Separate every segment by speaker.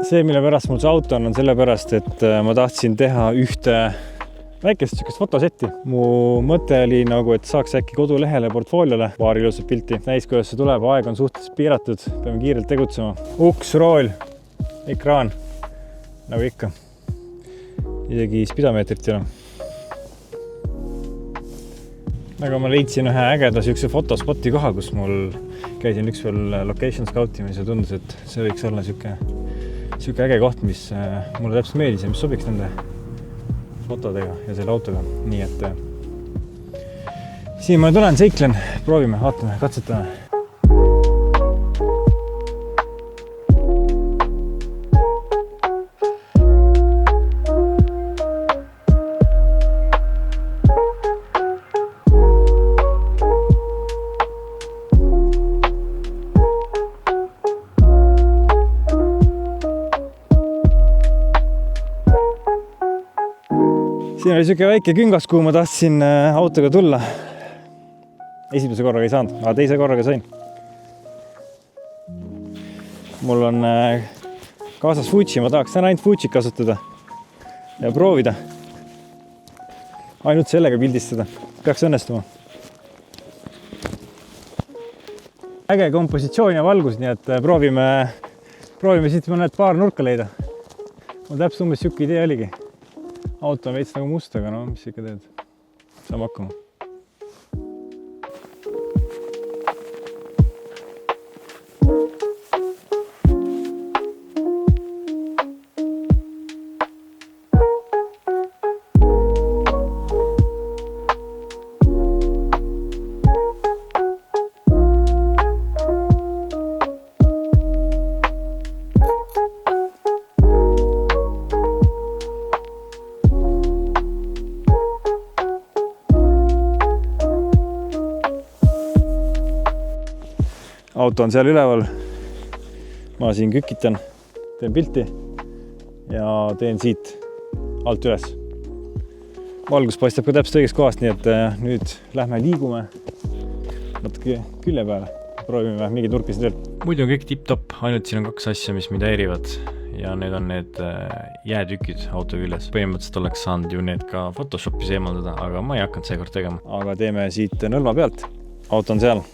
Speaker 1: See, mille pärast mul see auto on selle pärast, et ma tahtsin teha ühte väikest fotosetti. Mu mõte oli nagu, et saaks äkki kodulehele portfooliole paar ilusat pilti. Näis, kuidas see tuleb, aeg on suhteliselt piiratud, peame kiirelt tegutsema. Uks, rool, ekraan, nagu ikka. Isegi spidomeetrit ei ole. Aga ma leidsin ühe ägeda sihukese fotospoti koha, kus mul käisin üks veel location scoutimis ja tundus, et see võiks olla sihuke äge koht, mis mulle täpselt meeldis ja mis sobiks nende fotodega ja selle autoga. Nii et siin ma tulen, seiklen, proovime, vaatame, katsetame. Siin oli siuke väike küngas, kuhu ma tahtsin autoga tulla. Esimese korraga ei saanud, aga teise korraga sain. Mul on kaasas Fuji, ma tahaks ainult Fujit kasutada ja proovida. Ainult sellega pildistada. Peaks õnnestuma. Äge kompositsioon ja valgus, nii et proovime siit mõned paar nurka leida. Mul täpselt umbes siuke idee oligi. Auto on veits nagu must, aga no, mis ikka teed? Saame hakkama. Auto on seal üleval. Ma siin kükitan, teen pilti ja teen siit alt üles. Valgus paistab ka täpselt õigest kohast, nii et nüüd lähme liigume natuke külje peale. Proovime mingeid nurkasid veel. Muidu on kõik tipp-topp, ainult siin on kaks asja, mis mind häirivad ja need on need jäätükid auto küljes. Põhimõtteliselt oleks saanud ju need ka Photoshopis eemaldada, aga ma ei hakanud seekord tegema. Aga teeme siit nõlva pealt. Auto on seal.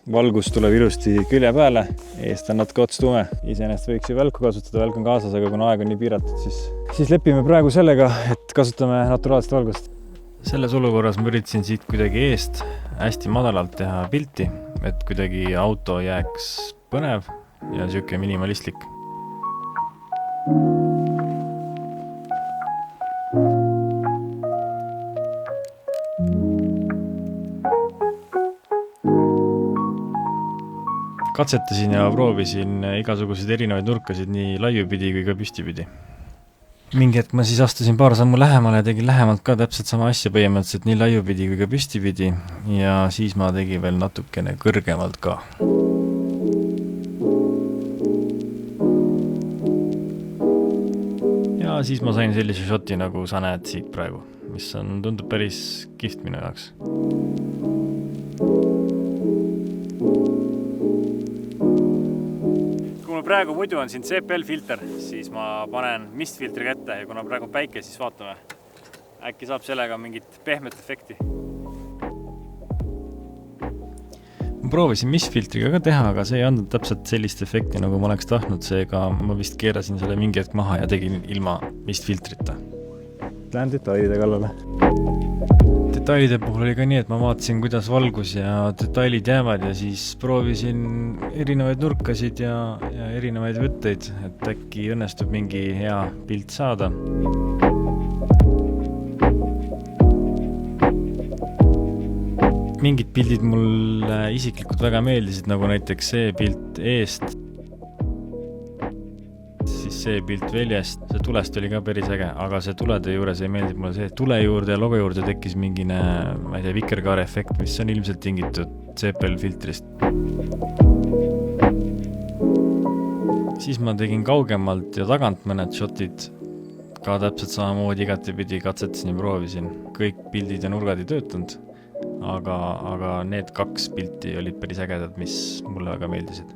Speaker 1: Valgus tuleb ilusti külje peale, eest on natuke ots tume. Iseenesest võiks ju välku kasutada, välk on kaasas, aga kuna aeg on nii piiratud, siis lepime praegu sellega, et kasutame naturaalset valgust. Selles olukorras ma üritasin siit kuidagi eest hästi madalalt teha pilti, et kuidagi auto jääks põnev ja siuke minimalistlik. Katsetasin ja proovisin igasuguseid erinevaid nurkasid nii laiupidi kui ka püstipidi. Mingi hetk ma siis astusin paar sammu lähemale ja tegin lähemalt ka täpselt sama asja põhimõtteliselt nii laiupidi kui ka püstipidi ja siis ma tegin veel natukene kõrgemalt ka. Ja siis ma sain sellise shoti, nagu sa näed siit praegu, mis tundub päris kihvt minu jaoks. Praegu muidu on siin CPL filter, siis ma panen mistfiltri kätte ja kuna praegu on päike, siis vaatame. Äkki saab sellega mingit pehmet efekti. Ma proovisin mistfiltriga ka teha, aga see ei andnud täpselt sellist efekti, nagu ma oleks tahtnud, seega ma vist keerasin selle mingi hetk maha ja tegin ilma mistfiltrita. Lähen detailide kallale. Detailide puhul oli ka nii, et ma vaatasin, kuidas valgus ja detailid jäävad ja siis proovisin erinevaid nurkasid ja erinevaid võtteid, et äkki õnnestub mingi hea pilt saada. Mingid pildid mulle isiklikult väga meeldisid, nagu näiteks see pilt eest, siis see pilt väljast, see tulest oli ka päris äge, aga see tulede juures ei meeldib mulle see, tule juurde ja logo juurde tekkis mingine, ma ei tea, vikerkaare efekt, mis on ilmselt tingitud CPL filtrist. Siis ma tegin kaugemalt ja tagant mõned shotid, ka täpselt samamoodi igatepidi katsetasin ja proovisin. Kõik pildid ja nurgad ei töötanud, aga need kaks pilti olid päris ägedad, mis mulle väga meeldisid.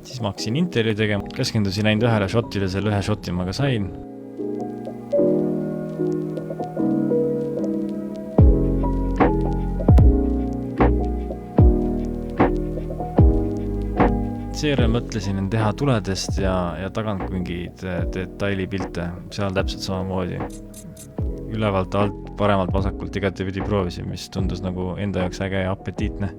Speaker 1: Siis ma hakkasin intervjuu tegema, keskendusin ainult ühele shotile, selle ühe shoti ma ka sain. Seejärel mõtlesin teha tuledest ja tagant mingid detailipilte, seal täpselt samamoodi. Ülevalt alt, paremalt, vasakult igati pidi proovisin, mis tundus nagu enda jaoks äge ja apetiitne.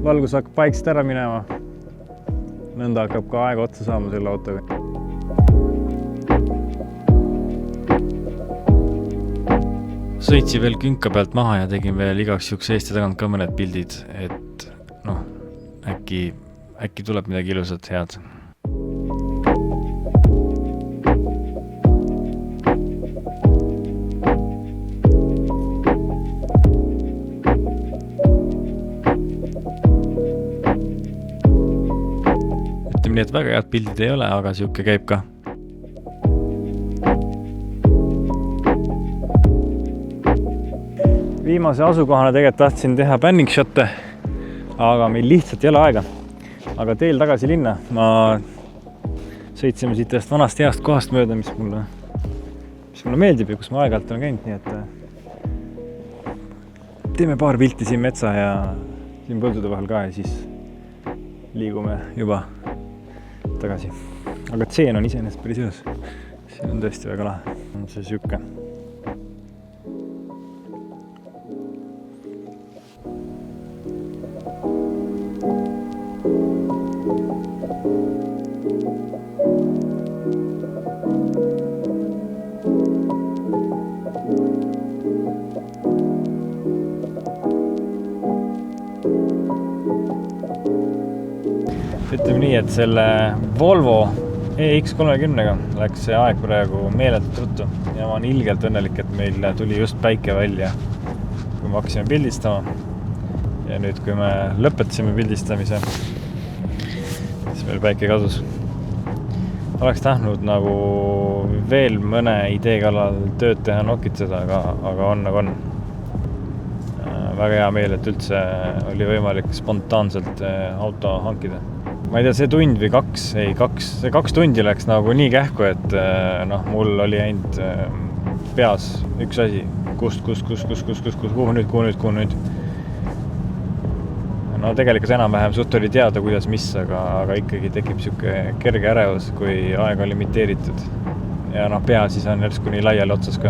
Speaker 1: Valgus hakkab paikselt ära minema. Nõnda hakkab ka aega otsa saama selle autoga. Sõitsin veel künka pealt maha ja tegin veel igaks juhuks eest ja tagant ka mõned pildid, et äkki tuleb midagi ilusat head. Nii et väga head pildid ei ole, aga siuke käib ka. Viimase asukohana tegelikult tahtsin teha banning shot'e, aga meil lihtsalt ei ole aega. Aga teel tagasi linna ma sõitsime siit täiesti vanast heast kohast mööda, mis mulle meeldib ja kus ma aeg-ajalt olen käinud, nii et teeme paar pilti siin metsa ja siin põldude vahel ka ja siis liigume juba tagasi. Aga tseen on iseenesest päris ilus. Siin on tõesti väga lahe. On see siuke. Ütleme nii, et selle Volvo EX30-ga läks see aeg praegu meeletult ruttu ja ma olen ilgelt õnnelik, et meil tuli just päike välja, kui me hakkasime pildistama. Ja nüüd, kui me lõpetasime pildistamise, siis meil päike kasus. Oleks tahtnud nagu veel mõne idee kallal tööd teha, nokitseda, aga on nagu on. Väga hea meel, et üldse oli võimalik spontaanselt auto hankida. Ma ei tea, see tund või kaks tundi läks nagu nii kähku, et mul oli ainult peas üks asi. Kuhu nüüd. No tegelikult enam-vähem suht oli teada, kuidas mis, aga ikkagi tekib siuke kerge ärevus, kui aeg on limiteeritud. Ja pea siis on järsku nii laiali otsas ka.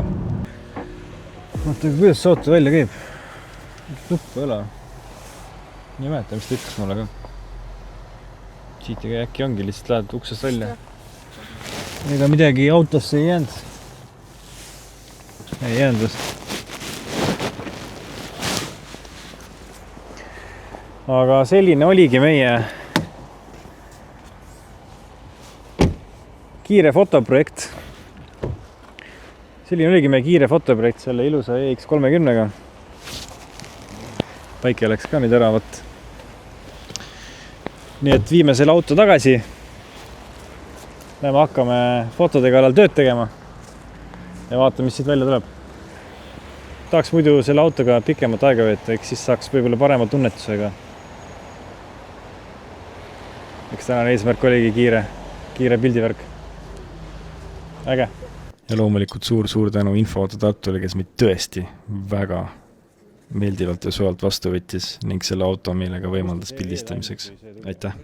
Speaker 1: Vaata, kuidas see auto välja käib? Tuppa ei ole. Nii mäleta, mis ta ütles mulle ka. Siit äkki ongi, lihtsalt lähed uksest välja. Ega midagi autosse ei jäänud. Ei jäänud vast. Aga selline oligi meie kiire fotoprojekt. Selline oligi meie kiire fotoprojekt selle ilusa EX30-ga. Päike läks ka nüüd ära, võtt. Nii et viime selle auto tagasi. Lähme hakkame fotode kallal tööd tegema ja vaatame, mis siit välja tuleb. Tahaks muidu selle autoga pikemat aega veeta, eks siis saaks võib-olla parema tunnetusega. Eks tänane eesmärk oligi kiire pildivärk. Äge. Ja loomulikult suur tänu Infoauto Tartule, kes meid tõesti väga meeldivalt ja suvalt vastu võttis ning selle auto meelega võimaldas pildistamiseks. Aitäh!